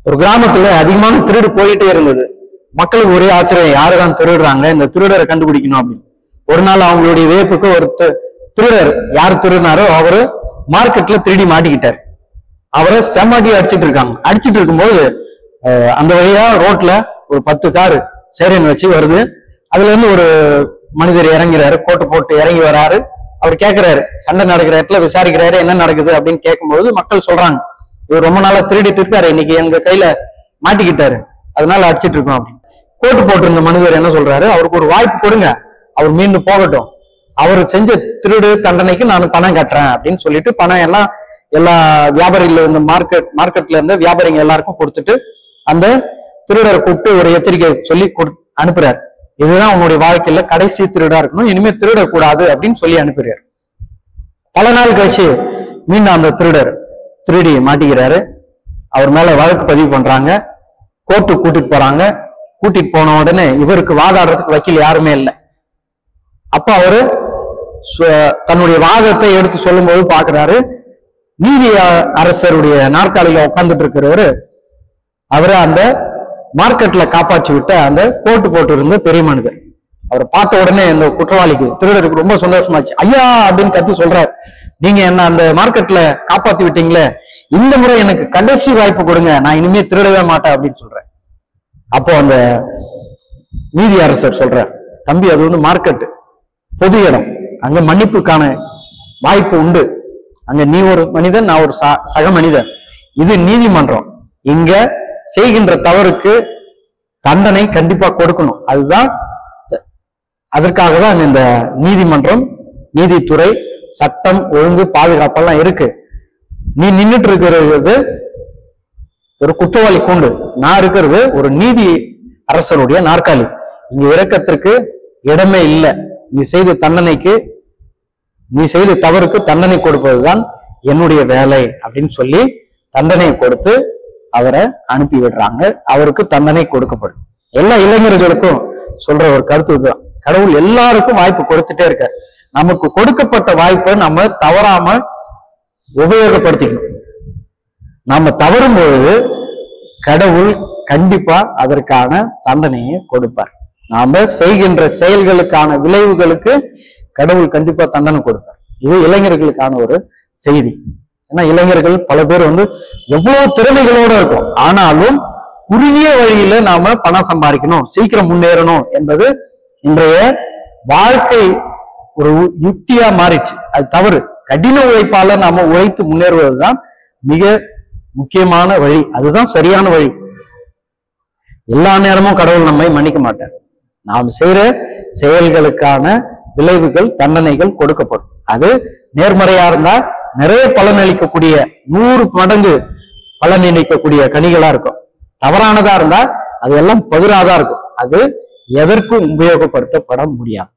ஒரு கிராமத்துல அதிகமான திருடு போயிட்டே இருந்தது. மக்களுக்கு ஒரே ஆச்சரியம், யாருதான் திருடுறாங்க, இந்த திருடரை கண்டுபிடிக்கணும் அப்படின்னு. ஒரு நாள் அவங்களுடைய வேப்புக்கு ஒரு திருடர், யார் திருடினாரோ அவரு மார்க்கெட்ல திருடி மாட்டிக்கிட்டார். அவரை செம்மாட்டி அடிச்சுட்டு இருக்காங்க. அடிச்சுட்டு இருக்கும்போது அந்த வழியா ரோட்ல ஒரு 10 காரு சேரன் வச்சு வருது. அதுல இருந்து ஒரு மனிதர் இறங்கிறாரு, கோட்டு போட்டு இறங்கி வராரு. அவர் கேட்கிறாரு, சண்டை நடக்கிற இடத்துல விசாரிக்கிறாரு, என்ன நடக்குது அப்படின்னு கேட்கும்போது மக்கள் சொல்றாங்க, இவர் ரொம்ப நாளா திருடிட்டு இருக்காரு, இன்னைக்கு எங்க கையில மாட்டிக்கிட்டாரு, அதனால அடிச்சிட்டு இருக்கோம் அப்படின்னு. கோட்டு போட்டிருந்த மனிதர் என்ன சொல்றாரு, அவருக்கு ஒரு வாய்ப்பு கொடுங்க, அவர் மீண்டும் போகட்டும், அவர் செஞ்ச திருடு தண்டனைக்கு நான் பணம் கட்டுறேன் அப்படின்னு சொல்லிட்டு பணம் எல்லாம் எல்லா வியாபாரிகள் இருந்த மார்க்கெட்ல இருந்த வியாபாரிங்க எல்லாருக்கும் கொடுத்துட்டு அந்த திருடரை கூப்பிட்டு ஒரு எச்சரிக்கை சொல்லி அனுப்புறாரு. இதுதான் உன்னுடைய வாழ்க்கையில கடைசி திருடா இருக்கணும், இனிமே திருடக்கூடாது அப்படின்னு சொல்லி அனுப்புறாரு. பல நாள் கழிச்சு மீண்டும் அந்த திருடர் திருடி மாட்டிக்கிறாரு. அவர் மேல வழக்கு பதிவு பண்றாங்க, கோர்ட்டுக்கு கூட்டிட்டு போறாங்க. கூட்டிட்டு போன உடனே இவருக்கு வாதாடுறதுக்கு வக்கீல் யாருமே இல்லை. அப்ப அவரு தன்னுடைய வாதத்தை எடுத்து சொல்லும் போது பாக்குறாரு, நீதி அரசருடைய நாற்காலியில உட்கார்ந்துட்டு இருக்கிறவரு அவரை அந்த மார்க்கெட்ல காப்பாற்றி விட்ட அந்த கோட்டு போட்டு இருந்த பெரிய மனிதர். அவரை பார்த்த உடனே இந்த குற்றவாளிக்கு திருடருக்கு ரொம்ப சந்தோஷமாச்சு. ஐயா அப்படின்னு கத்தி சொல்றாரு, நீங்க என்ன அந்த மார்க்கெட்ல காப்பாத்தி விட்டீங்களே, இந்த முறை எனக்கு கடைசி வாய்ப்பு கொடுங்க, நான் இனிமே திருடவே மாட்டேன் அப்படின்னு சொல்றேன். அப்போ அந்த நீதி அரசர் சொல்றார், தம்பி அது வந்து மார்க்கெட், பொது இடம், அங்க மன்னிப்புக்கான வாய்ப்பு உண்டு. அங்க நீ ஒரு மனிதன், நான் ஒரு சக மனிதன், இது நீதிமன்றம், இங்க செய்கின்ற தவறுக்கு தண்டனை கண்டிப்பா கொடுக்கணும். அதுதான், அதற்காக தான் இந்த நீதிமன்றம், நீதித்துறை, சட்டம் ஒழுங்கு பாதுகாப்பெல்லாம் இருக்கு. நீ நின்றுட்டு இருக்கிறது ஒரு குற்றவாளி கூண்டு, நான் இருக்கிறது ஒரு நீதி அரசருடைய நாற்காலி, இங்க இறக்கத்திற்கு இடமே இல்லை. நீ செய்த தண்டனைக்கு, நீ செய்த தவறுக்கு தண்டனை கொடுப்பதுதான் என்னுடைய வேலை அப்படின்னு சொல்லி தண்டனை கொடுத்து அவரை அனுப்பி விடுறாங்க. அவருக்கு தண்டனை கொடுக்கப்படும். எல்லா இளைஞர்களுக்கும் சொல்ற ஒரு கருத்து தான், கடவுள் எல்லாருக்கும் வாய்ப்பு கொடுத்துட்டே இருக்க, நமக்கு கொடுக்கப்பட்ட வாய்ப்பை நம்ம தவறாம உபயோகப்படுத்திக்கணும். நாம தவறும் பொழுது கடவுள் கண்டிப்பா அதற்கான தண்டனையை கொடுப்பார். நாம செய்கின்ற செயல்களுக்கான விளைவுகளுக்கு கடவுள் கண்டிப்பா தண்டனை கொடுப்பார். இது இளைஞர்களுக்கான ஒரு செய்தி. ஏன்னா இளைஞர்கள் பல பேர் வந்து எவ்வளவு திறமைகளோட இருக்கும், ஆனாலும் குறுகிய வழியில நாம பணம் சம்பாதிக்கணும், சீக்கிரம் முன்னேறணும் என்பது இன்றைய வாழ்க்கை ஒரு யுக்தியா மாறிச்சு. அது தவறு. கடின உழைப்பால நாம உழைத்து முன்னேறுவதுதான் மிக முக்கியமான வழி, அதுதான் சரியான வழி. எல்லா நேரமும் கடவுள் நம்மை மன்னிக்க மாட்டார். நாம் செய்யற செயல்களுக்கான விளைவுகள், தண்டனைகள் கொடுக்கப்படும். அது நேர்மறையா இருந்தா நிறைய பலன் அளிக்கக்கூடிய, 100 மடங்கு பலன் அளிக்கக்கூடிய கனிகளா இருக்கும். தவறானதா இருந்தா அது எல்லாம் பதிராதான் இருக்கும். அது எதற்கும் உபயோகப்படுத்தப்பட முடியாது.